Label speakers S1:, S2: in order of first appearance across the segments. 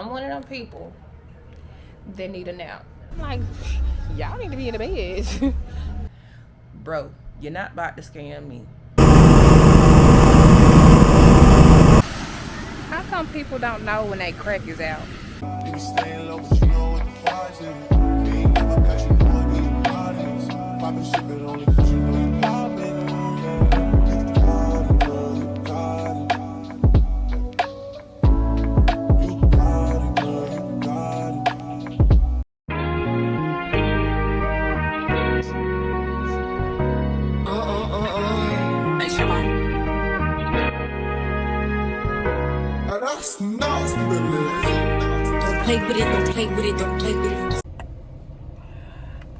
S1: I'm one of them people that need a nap. I'm like, y'all need to be in the bed. Bro, you're not about to scam me. How come people don't know when they crack is out?
S2: You staying low, but you know what the vibes is. You ain't never got you know what the bodies. Poppin' shit, but only 'cause you know you poppin'.
S3: Don't play with it, don't play with it, don't play with it.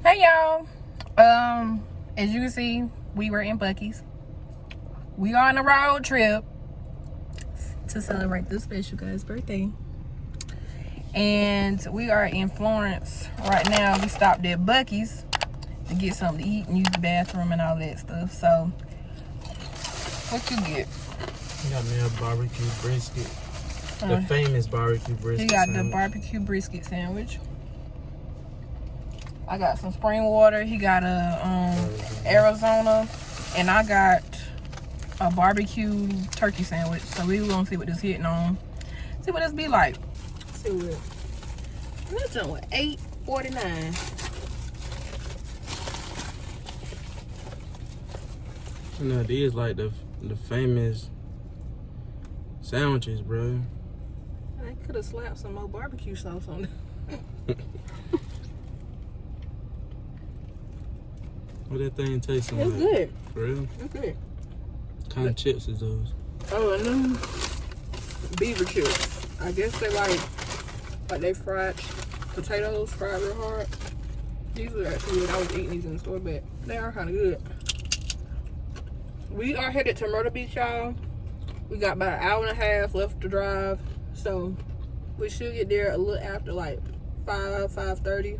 S1: Hey y'all. As you can see, we were in Buc-ee's. We are on a road trip to celebrate this special guy's birthday. And we are in Florence right now. We stopped at Buc-ee's to get something to eat and use the bathroom and all that stuff. So, what you get?
S4: He got me a barbecue brisket. The famous barbecue brisket.
S1: He got
S4: sandwich.
S1: the barbecue brisket sandwich. I got some spring water. He got a Arizona, and I got a barbecue turkey sandwich. So we gonna see what this hitting on. See what this be like. See what. This one was $8.49.
S4: You know, these like the famous sandwiches, bro.
S1: I could have slapped some more barbecue sauce on it.
S4: What that thing tasting
S1: It's
S4: like?
S1: good.
S4: For real?
S1: It's good.
S4: What kind of chips is those?
S1: Oh, and them beaver chips. I guess they like they fried potatoes, fried real hard. These are actually good. I was eating these in the store, but they are kind of good. We are headed to Myrtle Beach, y'all. We got about an hour and a half left to drive, so we should get there a little after like 5:30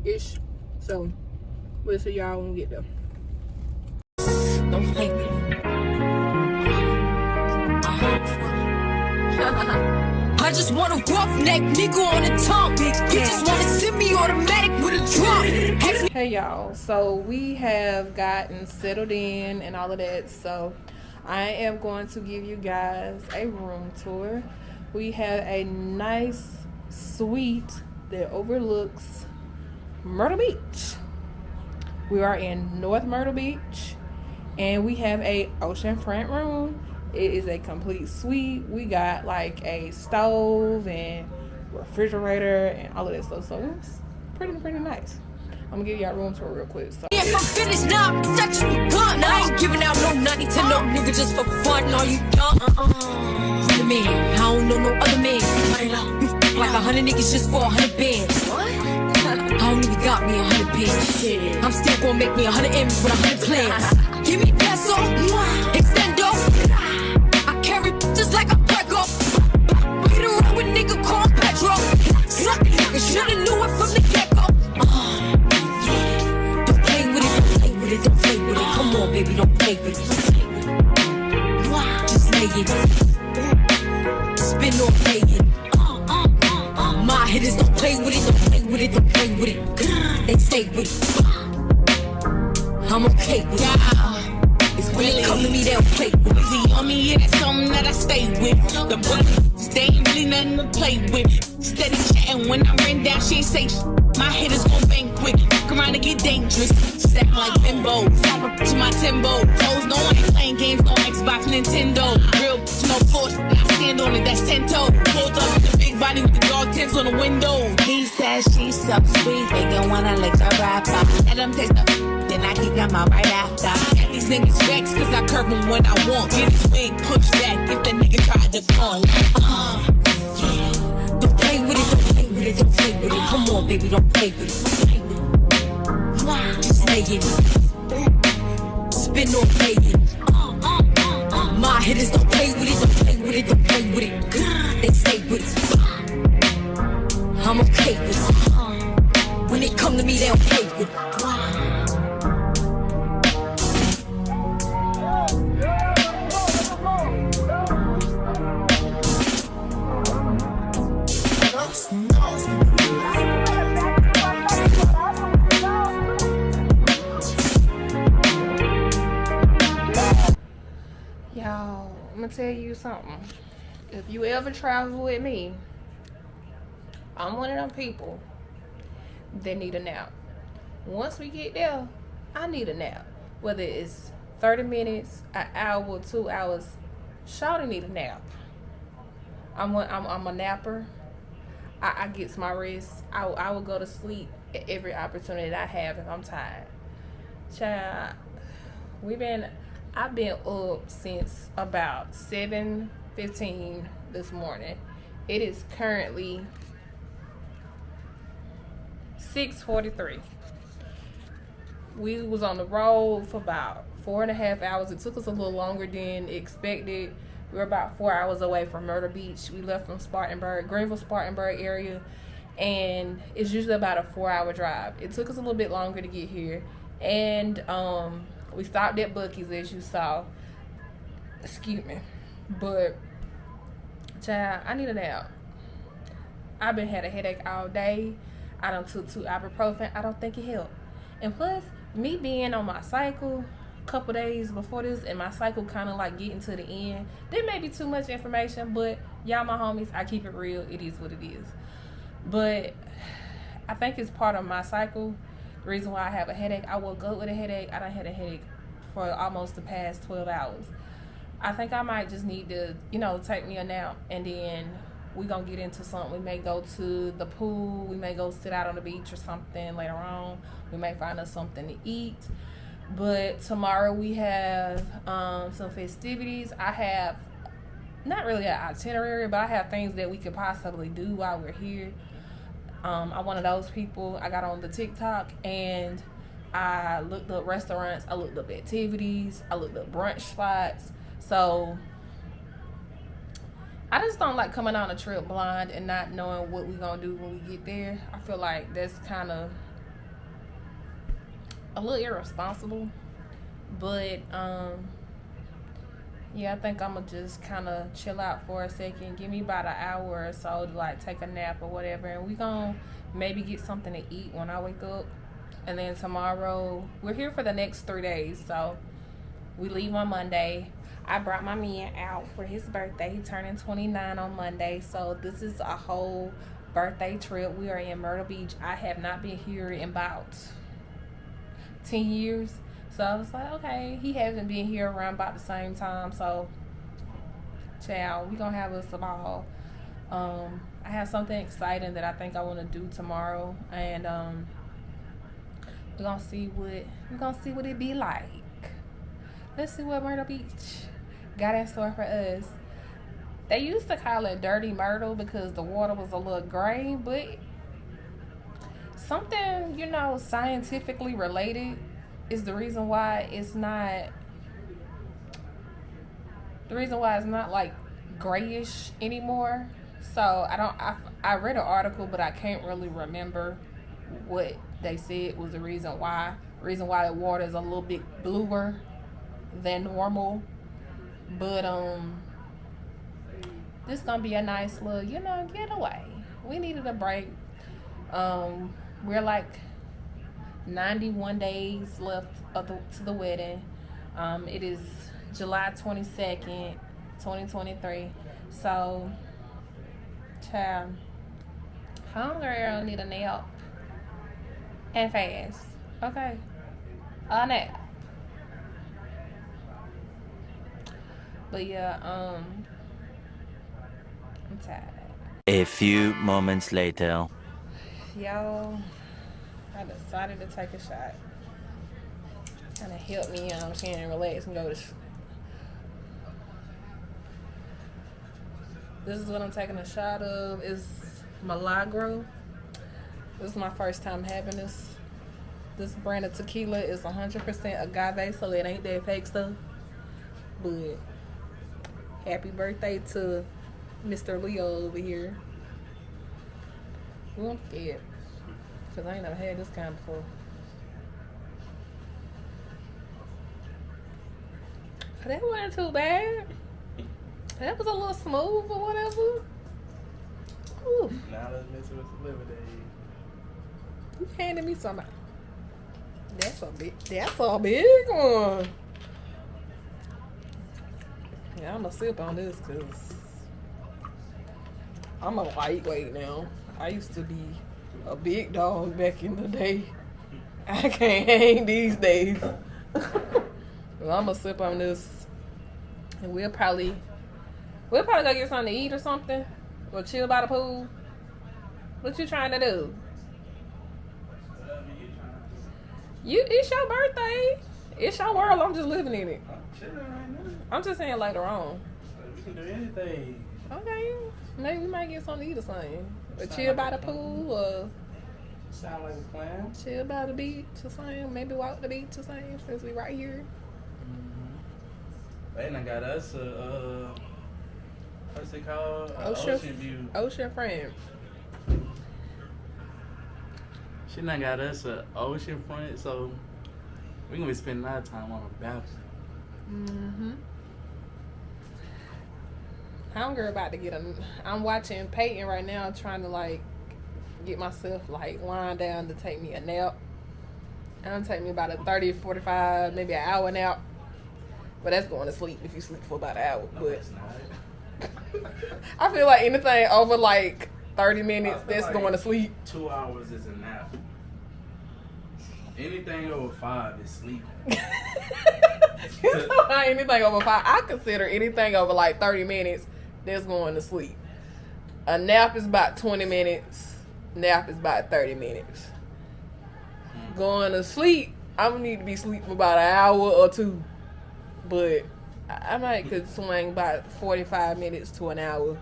S1: ish. So we'll see y'all when we get there.
S3: Don't play with it. I just want a roughneck nigga on the tongue. You just want to send me automatic with a drum.
S1: Hey y'all, so we have gotten settled in and all of that, so I am going to give you guys a room tour. We have a nice suite that overlooks Myrtle Beach. We are in North Myrtle Beach, and we have a oceanfront room. It is a complete suite. We got like a stove and refrigerator and all of that stuff, so it's pretty nice. I'm gonna give y'all a room tour real quick. So.
S3: If I'm finished now, that just begun. I ain't giving out no money to no nigga just for fun. Are you dumb? You the man, I don't know no other man. You like 100 niggas just for 100 bands. I don't even got me 100 bands. I'm still gonna make me 100 M's with 100 plans. Give me peso, extendo. I carry just like a Greco. Beat around with nigga called Petro. Suck it, nigga, shoulda knew it from the get-go. Don't play with it, don't play with it, don't play with it. Come on, baby, don't play with it. Just lay it. Spin or play it. My hitters don't play with it, don't play with it, don't play with it. They stay with it. I'm okay with it. It's when they come to me, they'll play with it.
S5: See, on me, yeah, that's something that I stay with. The brothers, they ain't really nothing to play with. Steady chatting when I ran down, she ain't say shit. My hitters gon' bang quick, come around and get dangerous. Step like bimbos, hop up to my Timbo. Hoes, no, I ain't playing games, no Xbox, Nintendo. Real bitch, no force, I stand on it, that's 10 toe. Pulled up with the big body with the dog tints on the window. He says she's so sweet, they gon' wanna lick the rapper. Let them taste the then I keep them out right after. Got these niggas vexed, cause I curve them when I want. Get his wig pushed back if the nigga tried to fall.
S3: Don't play with it, don't play with it, don't play with it. Come on, baby, don't play with it. Just lay it. Spin or play it. My hitters don't play with it, don't play with it, don't play with it. They stay with it. I'm okay with it. When they come to me, they don't play with it.
S1: Y'all, I'm gonna tell you something. If you ever travel with me, I'm one of them people that need a nap. Once we get there, I need a nap. Whether it's 30 minutes, an hour, 2 hours, shawty need a nap. I'm a napper. I get my rest. I will go to sleep at every opportunity that I have if I'm tired. Child, I've been up since about 7:15 this morning. It is currently 6:43. We was on the road for about 4.5 hours. It took us a little longer than expected. We were about 4 hours away from Myrtle Beach. We left from Greenville, Spartanburg area, and it's usually about a 4-hour drive. It took us a little bit longer to get here, and we stopped at Buc-ee's, as you saw. Excuse me. But, child, I need a nap. I've been had a headache all day. I done took 2 ibuprofen. I don't think it helped. And plus, me being on my cycle a couple days before this, and my cycle kind of like getting to the end, there may be too much information, but y'all my homies, I keep it real. It is what it is. But I think it's part of my cycle. The reason why I have a headache, I woke up with a headache. I done had a headache for almost the past 12 hours. I think I might just need to, take me a nap, and then we're going to get into something. We may go to the pool. We may go sit out on the beach or something later on. We may find us something to eat. But tomorrow we have some festivities. I have not really an itinerary, but I have things that we could possibly do while we're here. I'm one of those people. I got on the TikTok and I looked up restaurants. I looked up activities. I looked up brunch spots. So I just don't like coming on a trip blind and not knowing what we're going to do when we get there. I feel like that's kind of a little irresponsible. But, yeah, I think I'm going to just kind of chill out for a second. Give me about an hour or so to, like, take a nap or whatever. And we're going to maybe get something to eat when I wake up. And then tomorrow, we're here for the next 3 days. So we leave on Monday. I brought my man out for his birthday. He turning 29 on Monday. So this is a whole birthday trip. We are in Myrtle Beach. I have not been here in about 10 years. So I was like, okay, he hasn't been here around about the same time. So, child, we going to have us a ball. I have something exciting that I think I want to do tomorrow. And we're going to see what it be like. Let's see what Myrtle Beach got in store for us. They used to call it Dirty Myrtle because the water was a little gray, but something, scientifically related is the reason why it's not like grayish anymore. So I read an article, but I can't really remember what they said was the reason why the water is a little bit bluer than normal. But this gonna be a nice little getaway. We needed a break. We're like 91 days left to the wedding. It is July 22nd, 2023. So, child, homegirl need a nap and fast. Okay, a nap. But yeah, I'm tired.
S6: A few moments later.
S1: Y'all, I decided to take a shot. Kind of help me, relax and go to sleep. This is what I'm taking a shot of. It's Milagro. This is my first time having this. This brand of tequila is 100% agave, so it ain't that fake stuff. But happy birthday to Mr. Leo over here. Ooh, I'm scared, because I ain't never had this kind before. That wasn't too bad. That was a little smooth or whatever. Ooh,
S4: Now let's mess with celebrity.
S1: you handed me something. That's a big one. Yeah, I'm gonna sip on this because I'm a lightweight now. I used to be a big dog back in the day. I can't hang these days. Well, I'm gonna sip on this, and we'll probably go get something to eat or something, or chill by the pool. What you trying to do? It's your birthday. It's your world. I'm just living in it.
S4: I'm chilling right now.
S1: I'm just saying later on.
S4: We can do anything.
S1: Okay, maybe we might get something to eat or something. Or chill by the pool, or
S4: Sound like a plan.
S1: chill by the beach or something. Maybe walk the beach or something since we right here.
S4: They done got us a, what's it called? A
S1: Ocean
S4: view.
S1: Ocean friend.
S4: She done got us an ocean front, so we gonna be spending a lot of time on the balcony.
S1: Mm-hmm. Hunger about to get I'm watching Peyton right now, trying to like get myself like lying down to take me a nap. It's gonna take me about a 30, 45, maybe an hour nap. But that's going to sleep if you sleep for about an hour.
S4: No,
S1: But
S4: it's not.
S1: I feel like anything over like 30 minutes,
S4: I feel
S1: that's
S4: like
S1: going to sleep.
S4: 2 hours is a nap. Anything over 5 is sleep.
S1: Anything over 5, I consider anything over like 30 minutes, that's going to sleep. A nap is about 20 minutes. Nap is about 30 minutes. Going to sleep, I'm gonna need to be asleep for about an hour or two. But I might could swing about 45 minutes to an hour.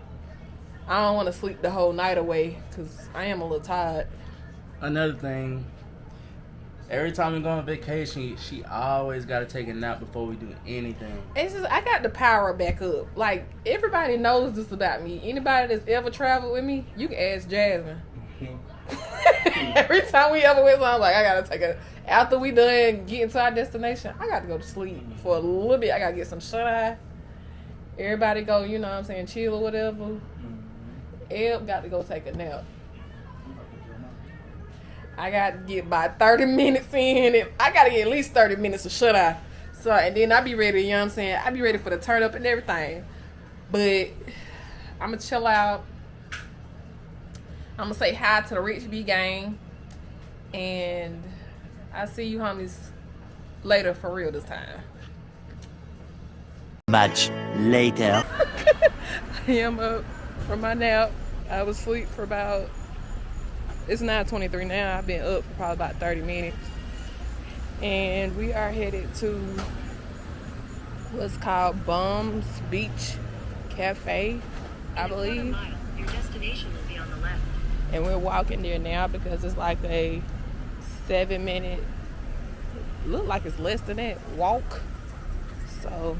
S1: I don't want to sleep the whole night away because I am a little tired.
S4: Another thing, every time we go on vacation, she always got to take a nap before we do anything.
S1: It's just, I got to power back up. Like, everybody knows this about me. Anybody that's ever traveled with me, you can ask Jasmine. Every time we ever went, I'm like, I got to take a... After we done getting to our destination, I got to go to sleep for a little bit. I got to get some shut-eye. Everybody go, you know what I'm saying, chill or whatever. Eb got to go take a nap. I got to get about 30 minutes in, and I got to get at least 30 minutes of shut-eye. So, and then I be ready, you know what I'm saying? I be ready for the turn up and everything. But I'm going to chill out. I'm going to say hi to the Rich B gang. And I'll see you homies later for real this time.
S6: Much later.
S1: I am up from my nap. I was asleep for about, it's 9:23 now. I've been up for probably about 30 minutes. And we are headed to what's called Beach Cafe, I believe.
S7: Your destination will be on the left.
S1: And we're walking there now because it's like a 7-minute, look like it's less than that, walk. So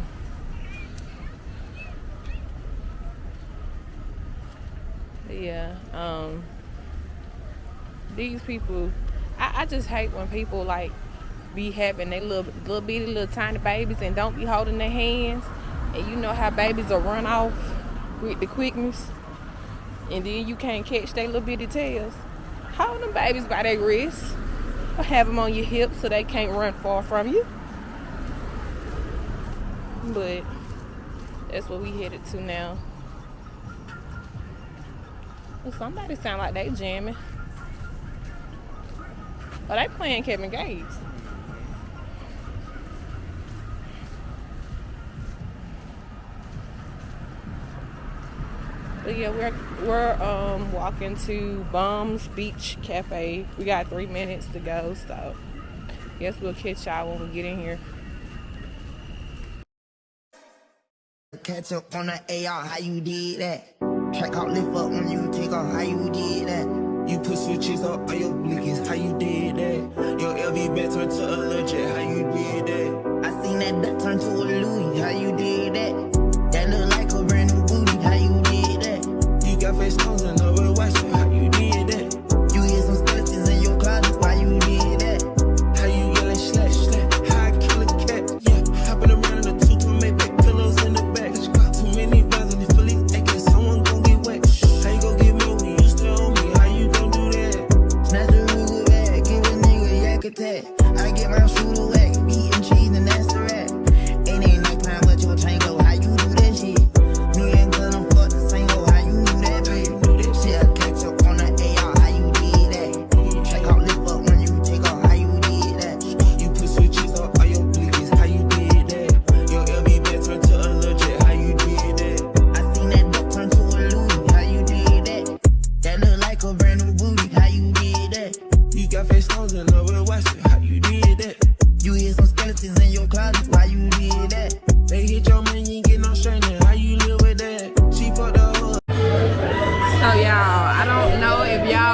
S1: yeah, these people, I just hate when people like be having their little bitty little tiny babies and don't be holding their hands, and you know how babies will run off with the quickness, and then you can't catch their little bitty tails. Hold them babies by their wrists, or have them on your hips so they can't run far from you. But that's what we headed to now. Well, somebody sound like they jamming. Oh, they playing Kevin Gates. But yeah, we're walking to Beach Cafe. We got 3 minutes to go, so guess we'll catch y'all when we get in here.
S8: Catch up on the AR, how you did that? Track out, lift up when you take off, how you did that? You put switches up on your blinkies, how you did that? Your LV back turned to a legit, how you did that? I seen that duck turn to a Louis, how you did that? That look like a brand new booty, how you did that? You got face stones and I will watch you, how you did that? You hear some skeletons in your closet, why you did that? How you yelling slash slash, how I kill a cat, yeah. Hopping around in the two to make back pillows in the back. Too many vibes in the Phillies, acting someone gon' get wet. How you gon' get me when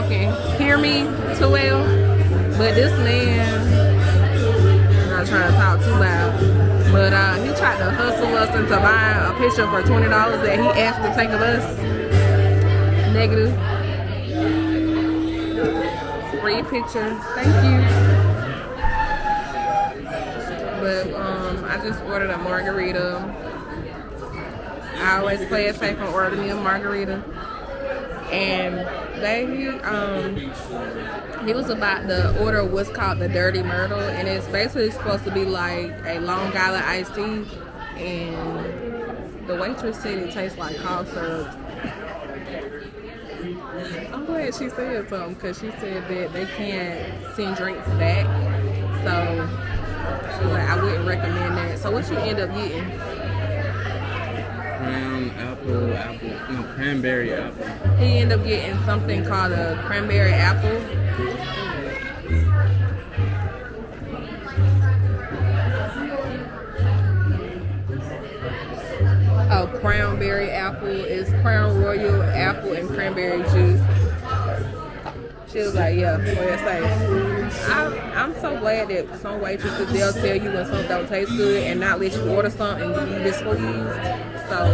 S1: can hear me too well, but this man, I'm not trying to talk too loud, but he tried to hustle us into buying a picture for $20 that he asked to take of us. Negative. Free picture. Thank you. But I just ordered a margarita. I always play it safe and order me a margarita. And he was about to order what's called the Dirty Myrtle, and it's basically supposed to be like a Long Island iced tea. And the waitress said it tastes like cough syrup. I'm glad she said something, because she said that they can't send drinks back. So she was like, I wouldn't recommend that. So what you end up getting?
S4: Cranberry apple.
S1: He ended up getting something called a cranberry apple. A cranberry apple is Crown Royal apple and cranberry juice. She was like, yeah, what it say. I'm so glad that some waitresses, they'll tell you when something don't taste good and not let you order something and you be displeased. So,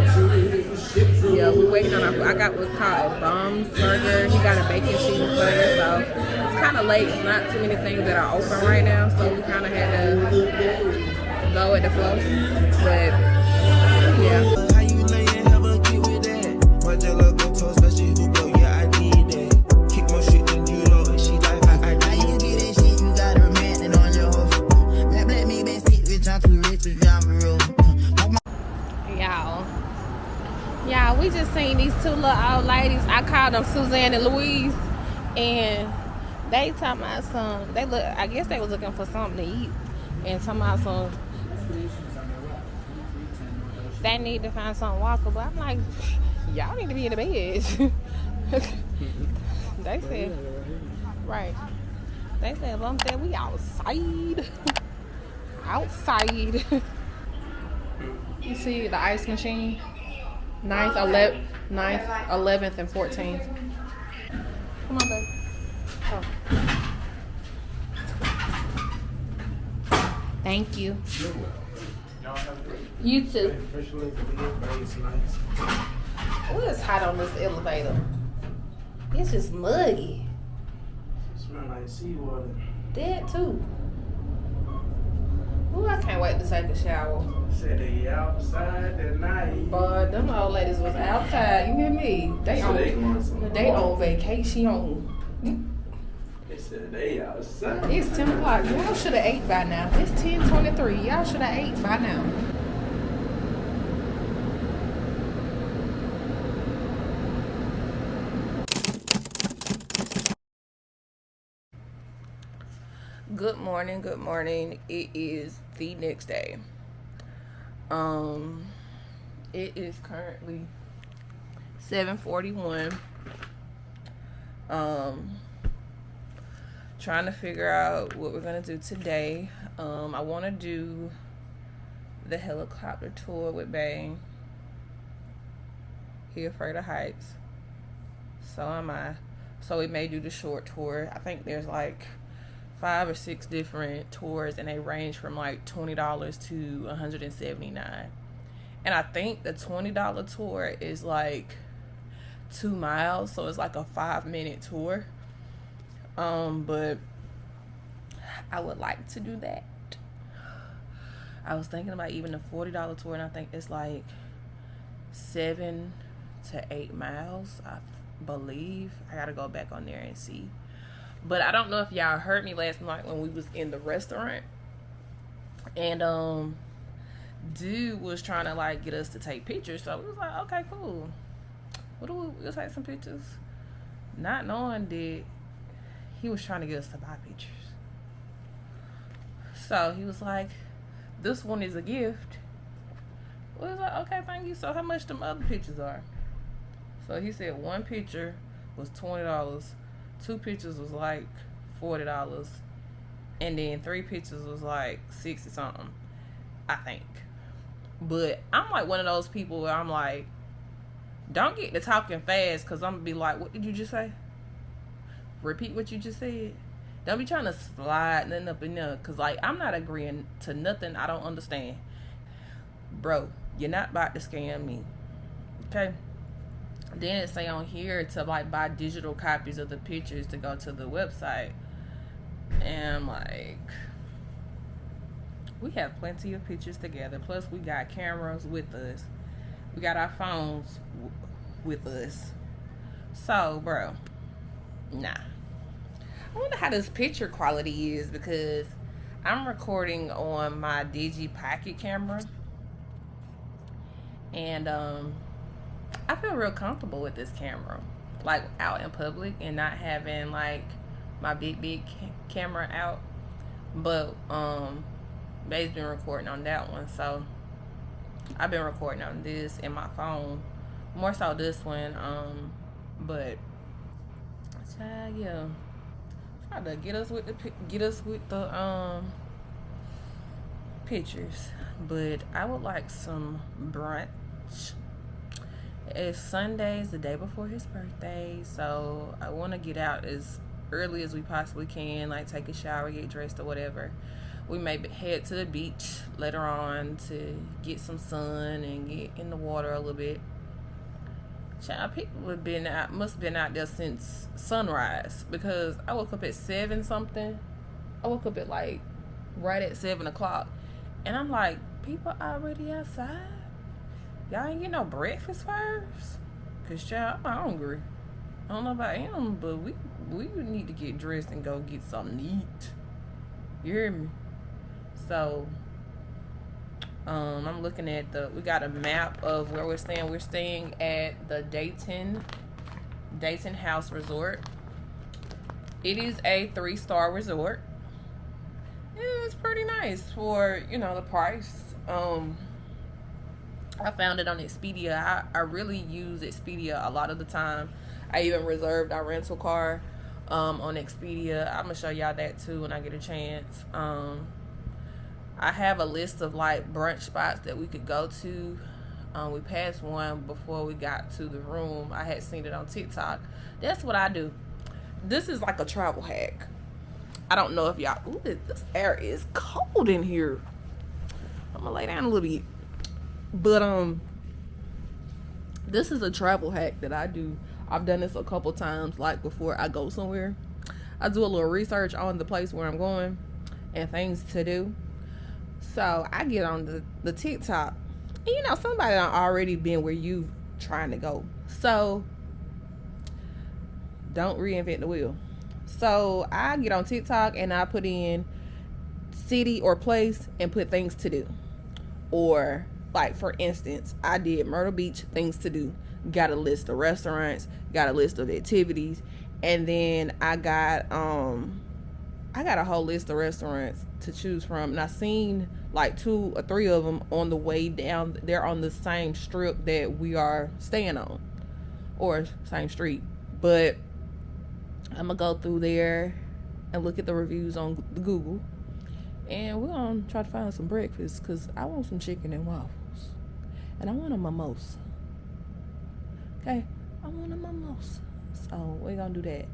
S1: yeah, we're waiting on our, I got what's called a Bum's burger. He got a bacon cheese burger. So, it's kind of late. It's not too many things that are open right now. So, we kind of had to go with the flow. But, yeah.
S8: How you lay and have a kid with that? Watch your look and toast, but she who blow, yeah, I need that. Kick more shit than you know, and she like, I how you get that shit, you got her man on your hoe. Let me be sit with John too rich to drive a road.
S1: Y'all, we just seen these two little old ladies. I called them Suzanne and Louise, and they talking about some, they look, I guess they was looking for something to eat, and talking about some, they need to find something walkable. I'm like, y'all need to be in the bed. They said, right. They said, Mom said, we outside. Outside. You see the ice machine? 9th, 11th, and 14th. Come on, babe. Oh. Thank you. You too. Oh, it's hot on this elevator. It's just muggy.
S4: It smells like seawater.
S1: That too. Ooh, I can't wait to take a shower.
S4: Said they outside tonight.
S1: But them old ladies was outside. You hear me? They on vacation.
S4: They said they outside.
S1: It's 10 o'clock. Y'all should have ate by now. It's 10:23. Y'all should have ate by now. Good morning, good morning. It is the next day. It is currently 7:41. Trying to figure out what we're gonna do today. I want to do the helicopter tour with Bang. He afraid of heights. So am I. So we may do the short tour. I think there's like 5 or 6 different tours, and they range from like $20 to $179. And I think the $20 tour is like 2 miles, so it's like a 5-minute tour. But I would like to do that. I was thinking about even the $40 tour, and I think it's like 7 to 8 miles, I believe. I gotta go back on there and see. But I don't know if y'all heard me last night when we was in the restaurant, and dude was trying to like get us to take pictures. So we was like, okay, cool. We'll take some picters. Not knowing that he was trying to get us to buy pictures. So he was like, this one is a gift. We was like, okay, thank you. So how much them other pictures are? So he said 1 picture was $20. 2 pictures was like $40, and then 3 pictures was like 60 something, I think. But I'm like one of those people where I'm like, don't get to talking fast, because I'm gonna be like, what did you just say? repeat what you just said. Don't be trying to slide nothing up in there. Because, like, I'm not agreeing to nothing I don't understand. Bro, you're not about to scam me. Okay? Then it say on here to, like, buy digital copies of the pictures to go to the website. And I'm like, we have plenty of pictures together. Plus, we got cameras with us. We got our phones with us. So, bro, nah. I wonder how this picture quality is, because I'm recording on my Digi Pocket camera. And I feel real comfortable with this camera. Like, out in public and not having, like, my big camera out. But Bae's been recording on that one, so I've been recording on this in my phone, more so this one. But yeah, try to get us with the pictures. But I would like some brunch. It's Sunday's the day before his birthday, so I want to get out as early as we possibly can, like take a shower, get dressed or whatever. We may head to the beach later on to get some sun and get in the water a little bit. Child, people have been out, must have been out there since sunrise, because I woke up at 7 something. I woke up at like right at 7 o'clock, and I'm like, people already outside? Y'all ain't get no breakfast first? Cause child, I'm hungry. I don't know about him, but we need to get dressed and go get something to eat. You hear me? So, I'm looking at we got a map of where we're staying. We're staying at the Dayton House Resort. It is a 3-star resort. It's pretty nice for, you know, the price. I found it on Expedia. I really use Expedia a lot of the time. I even reserved our rental car on Expedia. I'm gonna show y'all that too when I get a chance. I have a list of like brunch spots that we could go to. We passed one before we got to the room. I had seen it on TikTok. That's what I do. This is like a travel hack. I don't know if y'all, ooh, this air is cold in here. I'm gonna lay down a little bit. But this is a travel hack that I do. I've done this a couple times, like before I go somewhere. I do a little research on the place where I'm going and things to do. So I get on the TikTok. And you know, somebody done already been where you trying to go. So don't reinvent the wheel. So I get on TikTok and I put in city or place and put things to do. Or like, for instance, I did Myrtle Beach, things to do. Got a list of restaurants, got a list of activities, and then I got a whole list of restaurants to choose from. And I seen like 2 or 3 of them on the way down. They're on the same strip that we are staying on, or same street. But I'm gonna go through there and look at the reviews on Google, and we're gonna try to find some breakfast, because I want some chicken and waffles, and I want a mimosa. Okay, I want a mimosa. So we're gonna do that.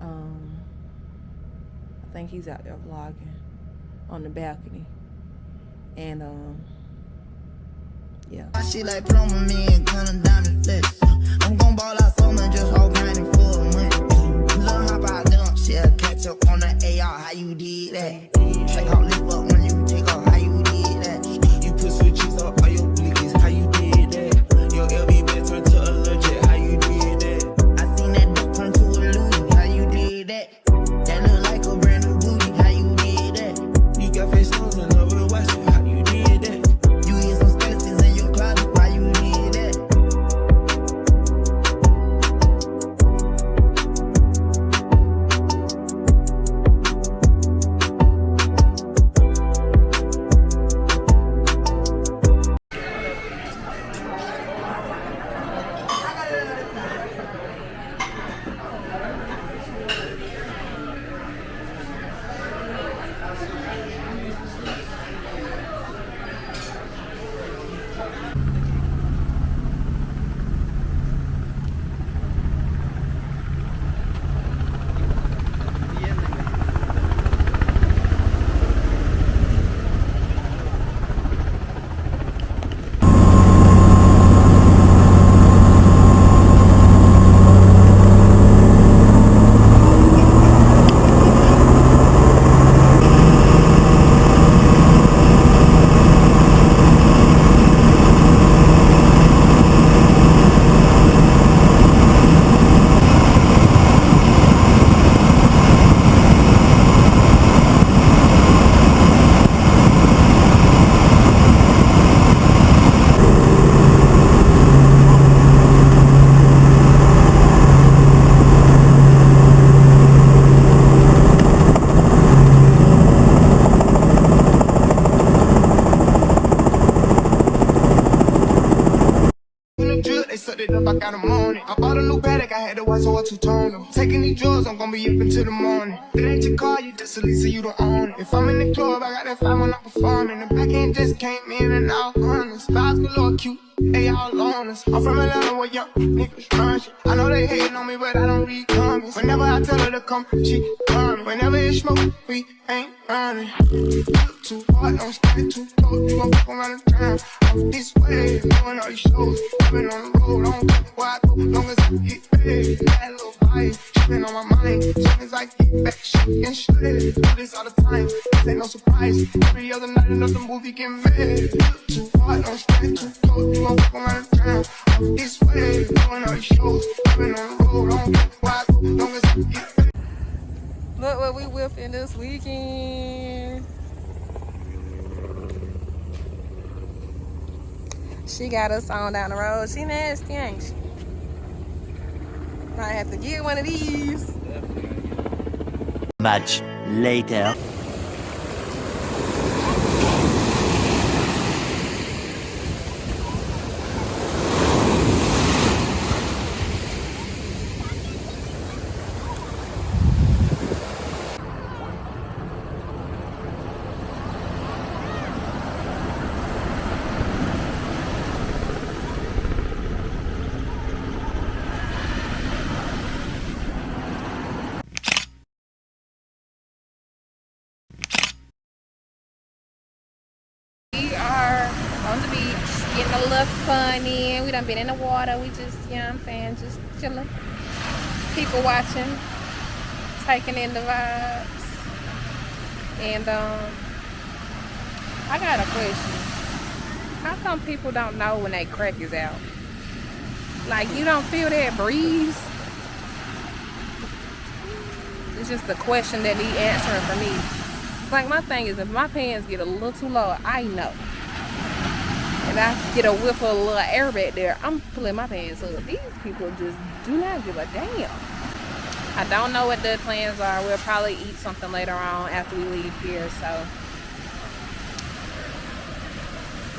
S1: I think he's out there vlogging on the balcony. And yeah.
S8: She like plumber, me and kinda diamond flesh. I'm gon' ball out so much, just all grinding for a month. Love how about them, she'll catch up on the AR, how you did that? Check out lift up when you take off, how you did that? You put switches up on your blickers, how you did that? Your LV bed turned to a legit, how you did that? I seen that duck turn to a Louis, how you did that? That look like a brand new booty, how you did that? You got face nose and love with West, how you did that? You hit some skeletons in your closet, why you did that? I got them on it. I bought a new Patek, I had to watch so I two-tone them. Taking these drugs, I'm gonna be up until the morning. It ain't your car, you just a lease, so you don't own it. If I'm in the club, I got that fire when I'm performing. The back end just came in and out honest. Vibes galore cute, they all on us. I'm from Atlanta where young niggas run shit. I know they hating on me, but I don't read comments. Whenever I tell her to come, she coming. Whenever it's smoke, we ain't running. Look too hard, don't stand too close. You gon' fuck around the town. I'm this way, doing all these shows. I've been on the road, I don't care where I go, long as I get paid. That little vibe, been on my mind. Soon as I get back, shit and shit. Do this all the time, this ain't no surprise. Every other night, another movie get made. Look too hard, don't stand too close. You gon' fuck around the town. I'm this way, doing all these shows. I've been on the road, I don't care where I go, long as I get paid.
S1: Look what we whipping this weekend. She got us on down the road. She nasty, ain't she? Might have to get one of these.
S6: Much later.
S1: We are on the beach, getting a little sun in. We done been in the water. We just, you know what I'm saying, just chilling. People watching, taking in the vibes. And I got a question. How come people don't know when they crack is out? Like, you don't feel that breeze? It's just a question that need answering for me. Like, my thing is, if my pants get a little too low, I know. And I get a whiff of a little air back there, I'm pulling my pants up. These people just do not give a damn. I don't know what the plans are. We'll probably eat something later on after we leave here, so.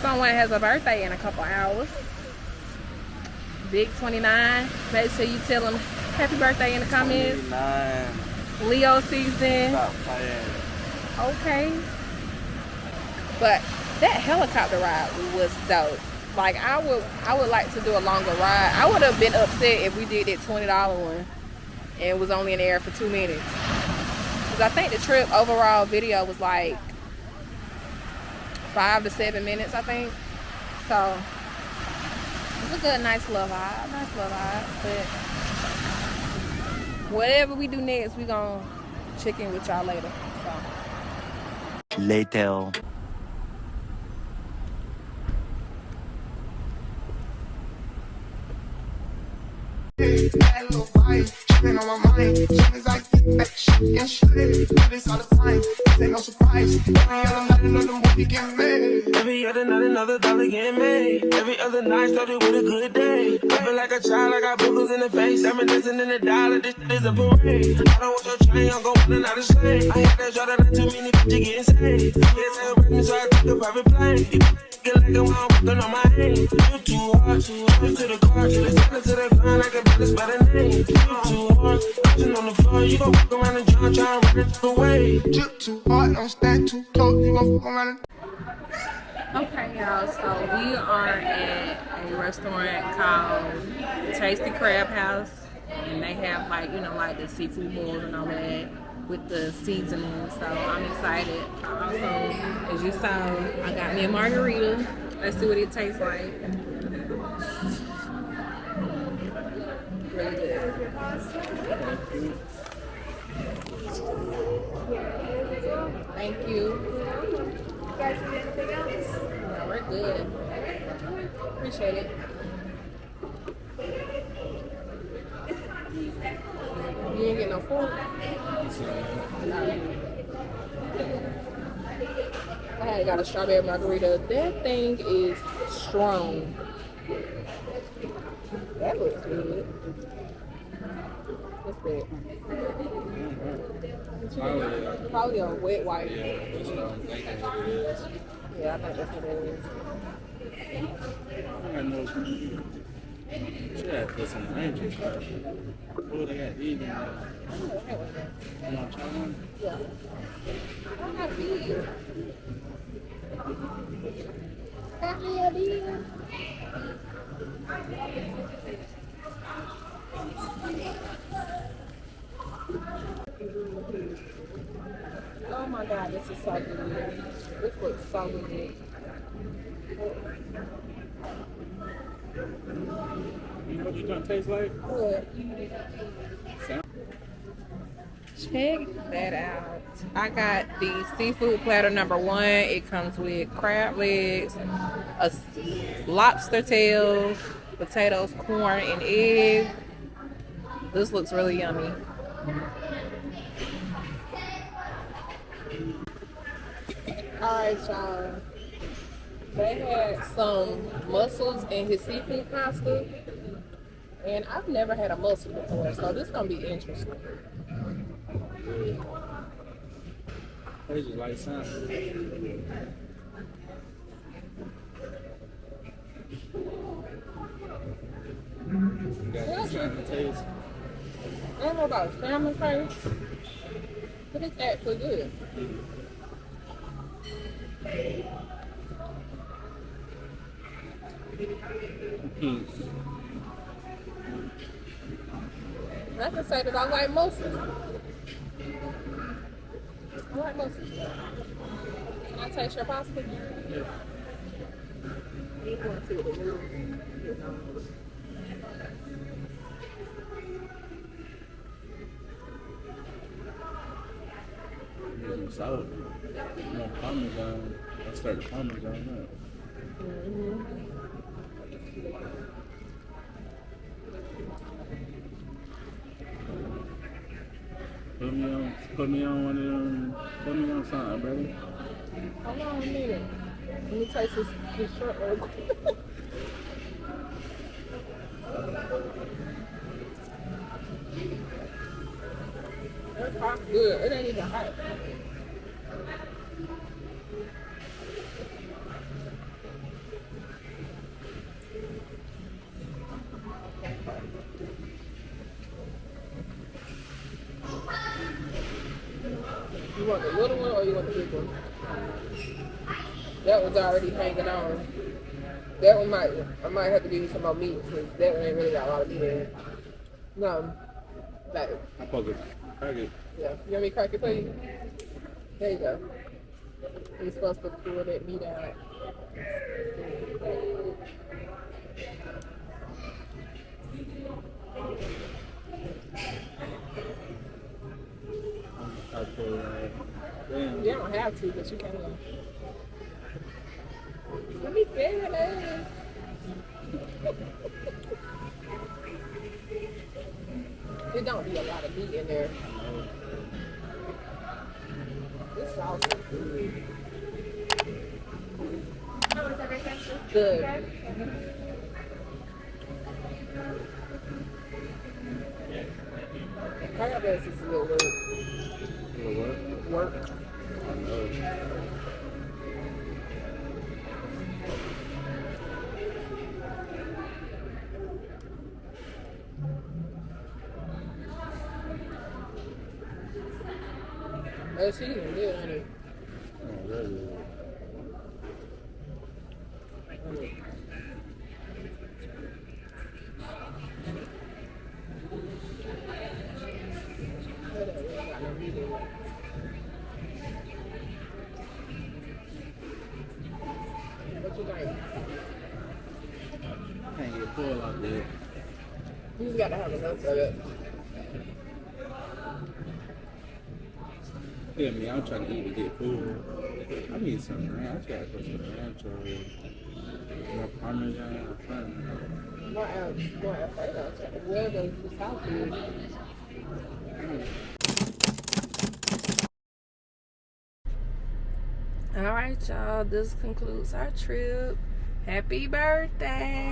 S1: Someone has a birthday in a couple hours. Big 29. Make sure you tell them happy birthday in the comments.
S4: 29.
S1: Leo season.
S4: Stop playing.
S1: Okay. But that helicopter ride was dope. Like, I would like to do a longer ride. I would have been upset if we did that $20 one and was only in the air for 2 minutes. Because I think the trip overall video was like 5 to 7 minutes, I think. So it's a good, nice little vibe. But whatever we do next, we gonna check in with y'all later. So.
S6: Later.
S8: That little vibe, been on my mind. Soon as I get back, shit and shit. Do this all the time, this ain't no surprise. Every other night, another movie get made. Every other night, another dollar get made. Every other night started with a good day. I feel like a child, I got boogers in the face. I'm dancing in the dollar, this is a parade. I don't want your chain, I'm going out of shade. I had that shot, not too many bitches getting saved. Yes, I bring me, so I took a private plane. Get like I'm walking on my hand. You too hard to the car, till it's to the ground like a bitch by the name. You too hard, touching on the floor, you gon' walk around and try and run it away. You too hard, don't stand too close, you gon' walk around and.
S1: Okay, y'all, so we are at a restaurant called Tasty Crab House, and they have, like, you know, like the seafood bowls and all that with the seasoning, so I'm excited. Also, as you saw, I got me a margarita. Let's see what it tastes like. Really good. Thank you. You guys need anything else? No, we're good. Appreciate it. You ain't get no fork? No. I had got a strawberry margarita. That thing is strong. That looks good. What's that? Probably a wet wipe. Yeah, I think that's what it is.
S4: Yeah, put some ranges. Oh, they got these in there. You want to try one?
S1: Yeah. I got these. Got me a deal. Oh my God, this is so good. This looks so good.
S4: You know what you're gonna taste like?
S1: What? Check that out. I got the seafood platter number 1. It comes with crab legs, a lobster tail, potatoes, corn, and egg. This looks really yummy. Alright, y'all. They had some mussels in his seafood pasta. And I've never had a mussel before, so this is gonna be interesting.
S4: They just like sound. Got the salmon taste.
S1: I don't know about salmon taste, but it's actually good. I can say that I like mussels. I like mussels. Can I taste your pasta?
S4: Yeah.
S1: You want to see what it is?
S4: Some salt. More Parmesan. I started Parmesan up. Put me on one of them. Put me on something, brother.
S1: Hold on a minute. Let me taste this short real quick. It's hot good. It ain't even hot. You want the little one or you want the big one? That one's already hanging on. That one I might have to give you some more meat because that one ain't really got a lot of meat in it. No. Like,
S4: I'm supposed to crack it.
S1: yeah. You want me to crack it for you? There you go. You're supposed to pull that meat out.
S4: Damn.
S1: You don't have to, but you can. Let me feel it. It don't be a lot of meat in there. This sauce is good.
S7: How was everything?
S1: Good. Crab legs is a little work. Work.
S4: I know.
S1: That's eating good, honey.
S4: Oh, that is.
S1: What you think?
S4: Can't get full out there.
S1: You just gotta have enough of it.
S4: Yeah, me, I'm trying to eat to get food. I need some ranch. I gotta put some ranch or more Parmesan or something.
S1: More Alfredo. Where the sauce is. All right, y'all. This concludes our trip. Happy birthday.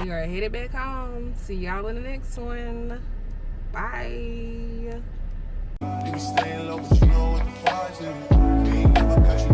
S1: We are headed back home. See y'all in the next one. Bye.
S2: You be staying low, but you know what the vibes is. You ain't never got you